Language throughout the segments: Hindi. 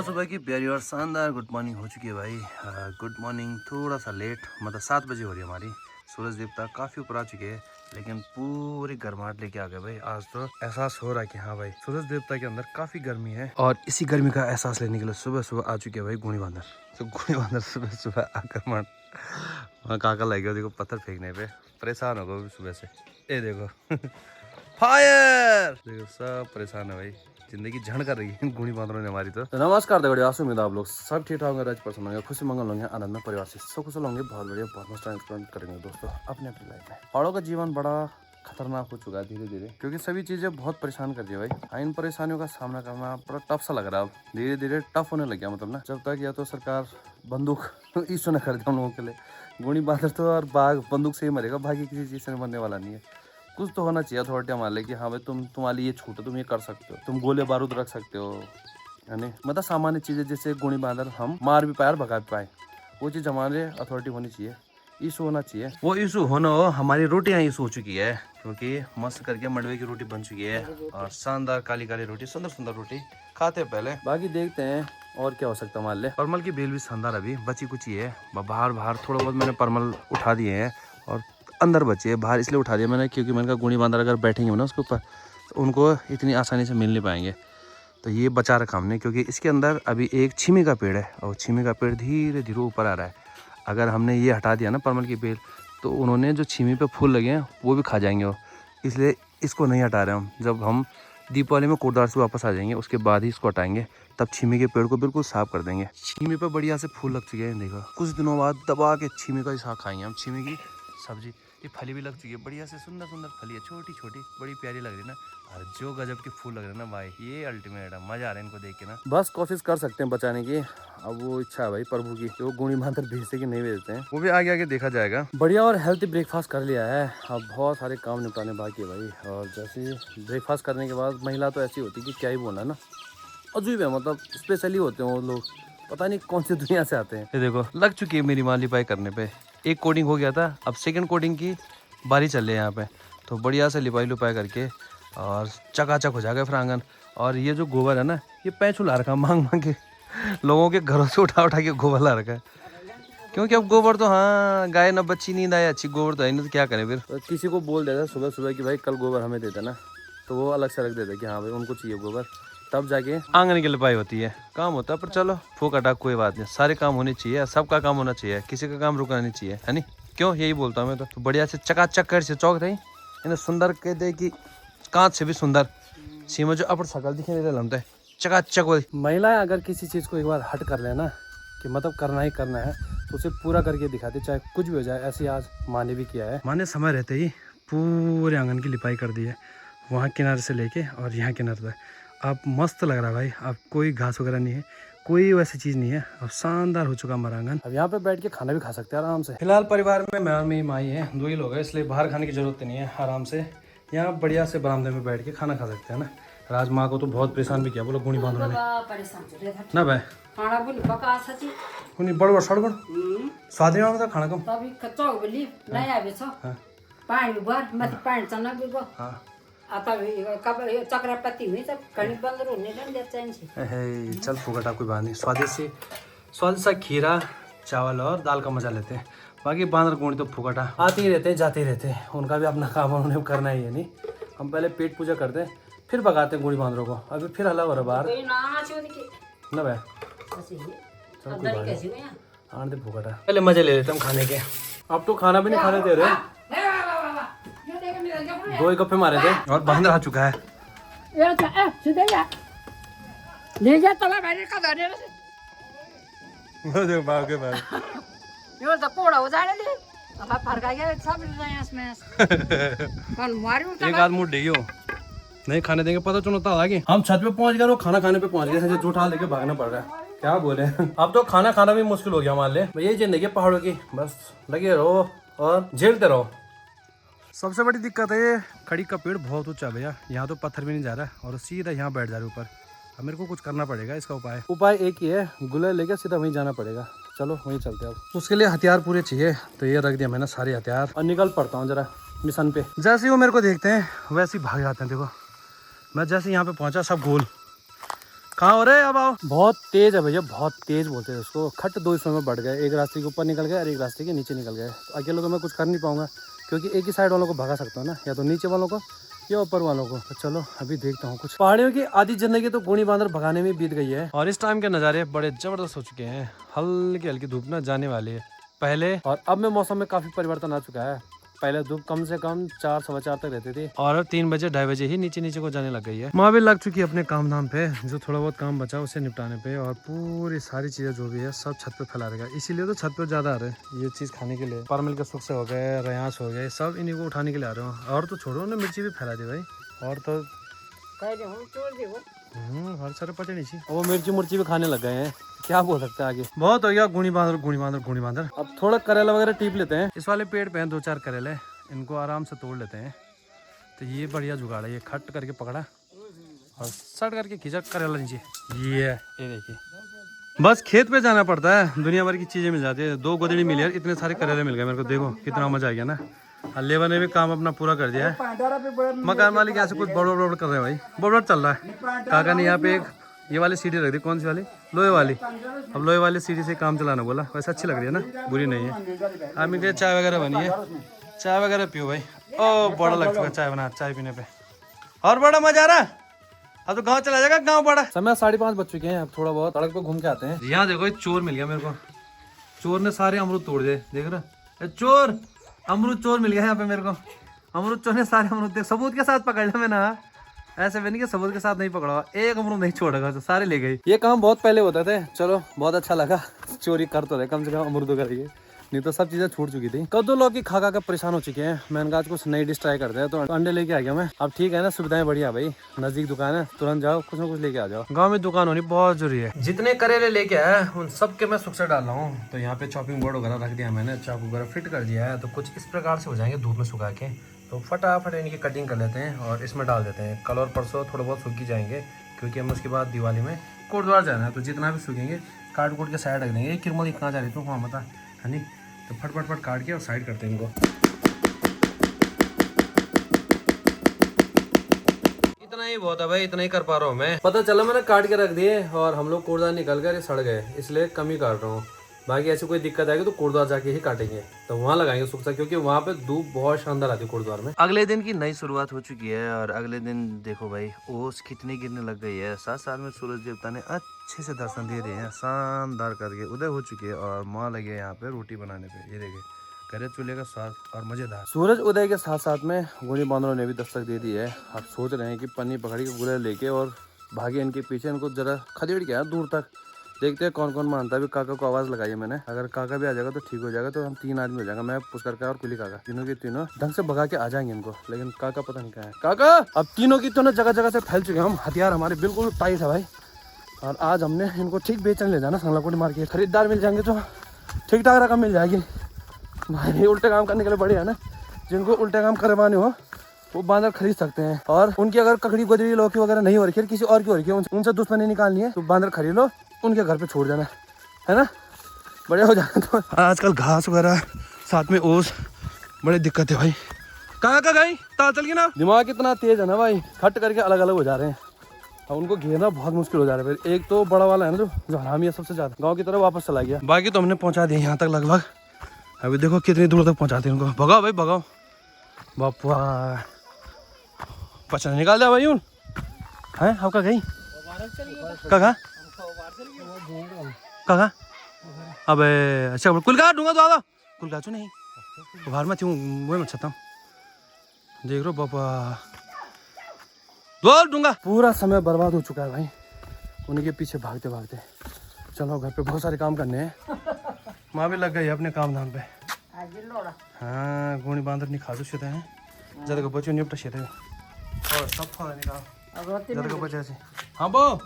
सुबह सुबह की प्यारी और शानदार गुड मॉर्निंग हो चुकी है भाई। गुड मॉर्निंग थोड़ा सा लेट, मतलब 7 बजे हो रही है हमारी। सूरज देवता काफ़ी ऊपर आ चुके हैं, लेकिन पूरी गर्माहट लेके आ गए भाई। आज तो एहसास हो रहा है कि हाँ भाई सूरज देवता के अंदर काफ़ी गर्मी है, और इसी गर्मी का एहसास लेने के लिए सुबह सुबह आ चुके हैं भाई गुणी बंदर। तो गुणी बंदर सुबह सुबह आकर वहाँ काका लग गया देखो पत्थर फेंकने पे, परेशान हो गए सुबह से। ये देखो फायर, देखो सब परेशान है भाई, जिंदगी झंड कर रही है गुणी बांदरों ने हमारी। तो नमस्कार देखो, आशा उम्मीद आप लोग सब ठीक ठाक होंगे, पसंद होंगे, खुशी मंगल होंगे, आनंद में परिवार से सब कुशल होंगे, बहुत बढ़िया, बहुत मस्त टाइम स्पेंड करेंगे दोस्तों अपने अपनी लाइफ में। पहाड़ों का जीवन बड़ा खतरनाक हो चुका है धीरे धीरे, क्योंकि सभी चीजें बहुत परेशान कर रही है भाई। इन परेशानियों का सामना करना बड़ा टफ सा लग रहा है, अब धीरे धीरे टफ होने लग गया। मतलब ना, जब तक या तो सरकार बंदूक इशू न कर दे उन लोगों के लिए, गुणी बांदर तो और बाघ बंदूक से ही मरेगा, बाकी किसी चीज से मरने वाला नहीं है। कुछ तो होना चाहिए अथॉरिटी हमारे लिए कि हाँ भाई तुम्हारी ये छूट है, तुम ये कर सकते हो, तुम गोले बारूद रख सकते हो, यानी मतलब सामान्य चीज़ें जैसे गुणी बांदर हम मार भी पाए और भगा भी पाए, वो चीज़ हमारे अथॉरिटी होनी चाहिए, इशू होना चाहिए। वो इशू होना हो, हमारी रोटियाँ इशू हो चुकी है, क्योंकि मस्त करके मंडवे की रोटी बन चुकी है और शानदार काली काली रोटी, सुंदर सुंदर रोटी खाते पहले, बाकी देखते हैं और क्या हो सकता है हमारे लिए। परमल की बेल भी शानदार अभी बची कुछ ही है, बाहर बाहर थोड़ा बहुत मैंने परमल उठा दिए हैं और अंदर बचे है, बाहर इसलिए उठा दिया मैंने क्योंकि मैंने कहा गुणी बांदर अगर बैठेंगे ना उसके ऊपर तो उनको इतनी आसानी से मिल नहीं पाएंगे, तो ये बचा रखा हमने। क्योंकि इसके अंदर अभी एक छीमी का पेड़ है और छीमी का पेड़ धीरे धीरे ऊपर आ रहा है। अगर हमने ये हटा दिया ना परमल की बेल, तो उन्होंने जो छीमी पे फूल लगे हैं वो भी खा जाएंगे वो, इसलिए इसको नहीं हटा रहे हम। जब हम दीपावली में कोटद्वार से वापस आ जाएंगे उसके बाद ही इसको हटाएंगे, तब छीमी के पेड़ को बिल्कुल साफ कर देंगे। छीमी पे बढ़िया से फूल लग चुके हैं, देखो कुछ दिनों बाद दबा के छीमी का ही साग खाएंगे हम, छीमी की सब्जी। ये फली भी लग चुकी है बढ़िया से, सुंदर सुंदर फली है, छोटी छोटी बड़ी प्यारी लग रही है ना, और जो गजब के फूल लग रहे हैं ना भाई, ये अल्टीमेट है, मजा आ रहा है इनको देख के ना। बस कोशिश कर सकते हैं बचाने की, अब वो इच्छा है भाई प्रभु की, तो गुणी बांदर भेजते कि नहीं भेजते हैं वो भी आगे आगे देखा जाएगा। बढ़िया और हेल्थी ब्रेकफास्ट कर लिया है, अब बहुत सारे काम निपटाने बाकी है भाई। और जैसे ब्रेकफास्ट करने के बाद महिला तो ऐसी होती है कि क्या ही बोलना ना, अजीब है, मतलब स्पेशली होते हैं वो लोग, पता नहीं कौन सी दुनिया से आते हैं। ये देखो लग चुकी है मेरी माँ लिपाई करने पे, एक कोडिंग हो गया था, अब सेकंड कोडिंग की बारी चल रही है यहाँ पे, तो बढ़िया से लिपाई लुपाई करके और चकाचक हो जाएगा फिर आंगन। और ये जो गोबर है ना, ये पैंचू ला रखा मांग मांग के, लोगों के घरों से उठा उठा के गोबर ला रखा है, क्योंकि अब गोबर तो हाँ गाय न बच्ची नींद आए, अच्छी गोबर तो है नहीं, तो क्या करें फिर। तो किसी को बोल देता सुबह सुबह कि भाई कल गोबर हमें दे देना, तो वो अलग से रख देता कि हाँ भाई उनको चाहिए गोबर, तब जाके आंगन की लिपाई होती है, काम होता है। पर चलो फूक हटा कोई बात नहीं, सारे काम होने चाहिए, सबका काम होना चाहिए, किसी का काम रुकना नहीं चाहिए, है नहीं, क्यों यही बोलता हूँ मैं। तो बढ़िया से चकाचक कर से चौक रही इन्हें सुंदर कह दे कि कांच से भी सुंदर सीमा जो अपन सकल दिखे नहीं लमता है, चकाचक हो। महिलाएं अगर किसी चीज़ को एक बार हट कर लेना कि मतलब करना ही करना है, तो उसे पूरा करके दिखाते, चाहे कुछ भी हो जाए। ऐसे आज माँ ने भी किया है, माँ ने समय रहते ही पूरे आंगन की लिपाई कर दी है, वहाँ किनारे से लेके और यहाँ किनारे तक। अब मस्त लग रहा है भाई, अब कोई घास वगैरह नहीं है, कोई वैसी चीज़ नहीं है, अब शानदार हो चुका हमारा आंगन। अब यहाँ पे बैठ के खाना भी खा सकते हैं आराम से। फिलहाल परिवार में मैं और मेरी माई है, 2 ही लोग हैं, इसलिए बाहर खाने की जरूरत नहीं है, आराम से यहाँ बढ़िया से बरामदे में बैठ के खाना खा सकते हैं ना। राज माँ को तो बहुत परेशान भी किया, बोलो गुणी बांधने ने ना भाई, खाना बोली पका सची कुनी बड़ बड़ सड़ बड़ स्वाद में आउँछ खाना कम तभी कच्चा बोली नहीं आवे छ पानी भर माथि पानी चना बिगो हां आता कब चक्रपति हुई त कणी बंदर हुने न देत चाहिन्छ। ए चल फुकटा कोई बात नहीं, स्वादिष्ट सा खीरा चावल और दाल का मजा लेते हैं। बाकी बांदर गुणी तो फुकटा आते ही रहते हैं जाते ही रहते हैं, उनका भी अपना काम उन्हें करना ही है। नहीं हम पहले पेट पूजा करते हैं फिर भगाते हैं गुणी बांदरों को। अभी फिर हला हो रहा बाहर ना भाई, आने फुकटा पहले मजे ले लेते हम खाने के। अब तो खाना भी नहीं खाने दे रहे, 2 ही गप्पे मारे थे और बांदर आ चुका है। ले जा तला भाई का धरे देख भाग के भाई यो त कोडा हो जाने अब फरका गया सब इसमें कौन मारी उठा एक आदमी डियो नहीं खाने देंगे, पता चलो था आगे हम छत पे पहुंच गए, वो खाना खाने पे पहुंच गए, जूठा लेके भागना पड़ रहा है, क्या बोले। अब तो खाना खाना भी मुश्किल हो गया हमारे लिए, यही जिंदगी पहाड़ों की, बस लगे रहो और झेलते रहो। सबसे बड़ी दिक्कत है ये खड़ी का पेड़ बहुत ऊंचा है भैया, यहाँ तो पत्थर भी नहीं जा रहा है और सीधा यहाँ बैठ जा रहा है ऊपर। अब मेरे को कुछ करना पड़ेगा, इसका उपाय एक ही है, गुल्ले लेके सीधा वहीं जाना पड़ेगा। चलो वहीं चलते हैं। अब उसके लिए हथियार पूरे चाहिए, तो ये रख दिया मैंने सारे हथियार और निकल पड़ता हूँ जरा मिशन पे। जैसे ही वो मेरे को देखते हैं वैसे ही भाग जाते हैं। देखो मैं जैसे यहाँ पे पहुँचा सब गोल कहाँ हो रहे अब आओ। बहुत तेज है भैया, बहुत तेज बोलते हैं उसको। खट दो हिस्सों में बढ़ गए, एक रास्ते के ऊपर निकल गए और एक रास्ते के नीचे निकल गए। अकेले तो मैं कुछ कर नहीं पाऊंगा, क्योंकि एक ही साइड वालों को भगा सकता हूँ ना, या तो नीचे वालों को या ऊपर वालों को। तो चलो अभी देखता हूँ कुछ। पहाड़ियों की आधी जिंदगी तो गुणी बांदर भगाने में बीत गई है। और इस टाइम के नज़ारे बड़े जबरदस्त हो चुके हैं। हल्की हल्की धूप ना जाने वाली है पहले, और अब में मौसम में काफी परिवर्तन आ चुका है। पहले धूप कम से कम 4 सवा 4 तक रहती थी, और अब 3 बजे 2:30 बजे ही नीचे नीचे को जाने लग गई है। माँ भी लग चुकी है अपने काम धाम पे, जो थोड़ा बहुत काम बचा उसे निपटाने पे, और पूरी सारी चीजें जो भी है सब छत पे फैला देगा। इसीलिए तो छत पे ज्यादा आ रहे हैं ये चीज खाने के लिए। परमिल के सुख से हो गए, रयास हो गए, सब इन्हीं को उठाने के लिए आ रहे हो। और तो छोड़ो ना, मिर्ची भी फैला दी भाई। और तो हर सारे पचे नहीं। वो मिर्ची मुर्ची भी खाने लग गए हैं, क्या बोल सकते हैं आगे। बहुत हो गया गुणी बांदर गुणी बांदर गुणी बांदर। अब थोड़ा करेला वगैरह टीप लेते हैं। इस वाले पेड़ पे हैं 2-4 करेले, इनको आराम से तोड़ लेते हैं। तो ये बढ़िया जुगाड़ है, ये खट करके पकड़ा और सट करके खींचा करेला नीचे। ये देखिए, बस खेत पे जाना पड़ता है, दुनिया भर की चीजें मिल जाती है। 2 गोदड़ी मिली यार, इतने सारे करेले मिल गए मेरे को। देखो कितना मजा आ गया ना। और लेबर ने भी काम अपना पूरा कर दिया है। मकान मालिक ऐसे कुछ बड़बड़ कर रहे हैं भाई, बड़बड़ चल रहा है। काका ने यहाँ पे एक ये वाली सीढ़ी रख दी। कौन सी वाली? लोहे वाली। अब लोहे वाली सीढ़ी से काम चलाना बोला। वैसे अच्छी लग रही है ना, बुरी नहीं है। आदमी के चाय वगैरह बनी है, चाय वगैरह पियो भाई। ओ बड़ा लग चुका चाय बना, चाय पीने पे और बड़ा मजा आ रहा। अब तो गांव चला जाएगा, गांव बड़ा। समय 5:30 बज चुके हैं, अब थोड़ा बहुत सड़क पे घूम के आते हैं। यहाँ देखो एक चोर मिल गया मेरे को। चोर ने सारे अमरूद तोड़ दिए, देख रहा। चोर अमरूद चोर मिल गया यहाँ पे मेरे को। अमरूद चोर ने सारे अमरूद सबूत के साथ पकड़ लिया मैंने। ऐसे भी नहीं कि सबूत के साथ नहीं पकड़ा, एक अमरूद नहीं छोड़ेगा, तो सारे ले गए। ये काम बहुत पहले होता थे, चलो बहुत अच्छा लगा। चोरी कर तो रहे, कम से कम अमरूदों करेंगे, नहीं तो सब चीजें छूट चुकी थी। कद्दू लौकी खा खा परेशान हो चुके हैं। मैंने कहा कुछ नई डिश ट्राई करते हैं, तो अंडे लेके आ गया मैं। अब ठीक है ना, सुविधाएं बढ़िया भाई, नजदीक दुकान है, तुरंत जाओ कुछ ना कुछ लेके आ जाओ। गांव में दुकान होनी बहुत जरूरी है। जितने करेले लेके आया उन सब के मैं सुख से डाल रहा हूँ। तो यहाँ पे चॉपिंग बोर्ड वगैरह रख दिया मैंने, चाकू वगैरह फिट कर दिया है। तो कुछ इस प्रकार से हो जाएंगे धूप में सुखा के। तो फटाफट इनकी कटिंग कर लेते हैं और इसमें डाल देते हैं। कल और परसों थोड़ा बहुत सूख जाएंगे, क्योंकि हमें उसके बाद दिवाली में कोटद्वार जाना है। तो जितना भी सूखेंगे काट कूट के साइड रख देंगे। किरमोदी कहाँ जा रही तू, वहाँ बता है नहीं। तो फट काट के और साइड करते हैं इनको। इतना ही बहुत है भाई, इतना ही कर पा रहा हूँ मैं। पता चला मैंने काट के रख दिए और हम लोग कूड़दार निकल गए, सड़ गए, इसलिए कम ही काट रहा हूँ। बाकी ऐसी कोई दिक्कत आएगी तो कूड़दार जाके ही काटेंगे, तो वहाँ लगाएंगे सुखसा, क्योंकि वहाँ पे धूप बहुत शानदार आती है कूड़दार में। अगले दिन की नई शुरुआत हो चुकी है और अगले दिन देखो भाई ओस कितनी गिरने लग गई है। 7 साल में सूरज देवता ने अच्छे से दर्शन दे दिए हैं, शानदार करके उदय हो चुकी है। और माँ लगे यहाँ पे रोटी बनाने पे, ये देखिए करे चूल्हे का स्वाद और मजेदार। सूरज उदय के साथ साथ में गुणी बांदरों ने भी दस्तक दे दी है। अब सोच रहे हैं कि पन्नी पकड़ी के गुड़े लेके और भागे इनके पीछे, इनको जरा खदेड़ के दूर तक। देखते हैं कौन कौन मानता है। अभी काका को आवाज लगाई है मैंने, अगर काका भी आ जाएगा तो ठीक हो जाएगा। तो हम 3 आदमी हो जाएगा, मैं पुष्कर का और कुली काका, तीनों के तीनों ढंग से भगा के आ जाएंगे इनको। लेकिन काका पता नहीं कहाँ है। काका अब तीनों की तीनों जगह जगह से फैल चुके हैं हम, हथियार हमारे बिल्कुल टाइट है भाई। और आज हमने इनको ठीक बेचने ले जाना संगलाकोट मार्केट। खरीदार मिल जाएंगे तो ठीक ठाक रकम मिल जाएगी भाई। उल्टे काम करने के लिए बढ़िया ना, जिनको उल्टे काम करवाने हो वो बांदर खरीद सकते हैं। और उनकी अगर ककड़ी गोदड़ी लौकी वगैरह नहीं हो रखी है, किसी और की हो रखी है, उनसे दुश्मनी निकालनी है तो बांदर खरीद लो, उनके घर पे छोड़ देना है ना, बढ़िया हो जाएगा। तो आजकल घास वगैरह साथ में ओस बड़ी दिक्कत है भाई। कहाँ का गई ताल चल गई ना। दिमाग कितना तेज है ना भाई, खट करके अलग अलग हो जा रहे हैं। अब उनको घेरना बहुत मुश्किल हो जा रहा है। फिर एक तो बड़ा वाला है ना जो हरामी है सबसे ज्यादा, गाँव की तरफ वापस चला गया। बाकी तो हमने पहुँचा दिया यहाँ तक लगभग। अभी देखो कितनी दूर तक पहुँचाते हैं उनको। भगाओ भाई भगाओ, बापा पचा निकाल दिया भाई। उन है आपका गई काका काका। अबे अच्छा कुल का दूंगा तो कुल का नहीं बाहर में थी वो मैं छता हूँ। देख लो पापा दो दूंगा। पूरा समय बर्बाद हो चुका है भाई उनके पीछे भागते भागते। चलो घर पे बहुत सारे काम करने हैं। माँ भी लग गई अपने काम धाम पे। हाँ गुणी बांदर नहीं खा सकते हैं, ज्यादा को बच्चों निपटा शेते और सब फल निकाल ज्यादा को बच्चे से। हाँ बो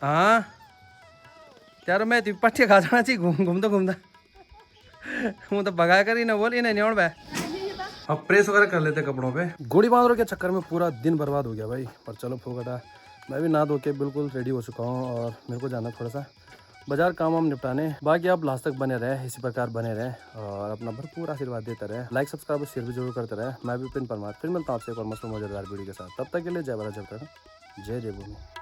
हाँ यार मैं तो पट्टे खा जाना चाहिए घूमता घूमता। वो तो भगा कर ही ना बोल नहीं और भाई। अब प्रेस वगैरह कर लेते कपड़ों पे। गुड़ी बांदरों के चक्कर में पूरा दिन बर्बाद हो गया भाई। पर चलो फोकटा, मैं भी नहा धो के बिल्कुल रेडी हो चुका हूँ और मेरे को जाना थोड़ा सा बाजार काम वाम निपटाने। बाकी आप लास्ट तक बने रहे, इसी प्रकार बने रहे और अपना भरपूर आशीर्वाद देते रहे। लाइक सब्सक्राइब और शेयर भी जरूर करते रहे। मैं भी पिन परमार फिर मिलता हूँ आपसे एक और मस्त मजेदार वीडियो के साथ। तब तक के लिए जय भारत जय भारत जय देवभूमि।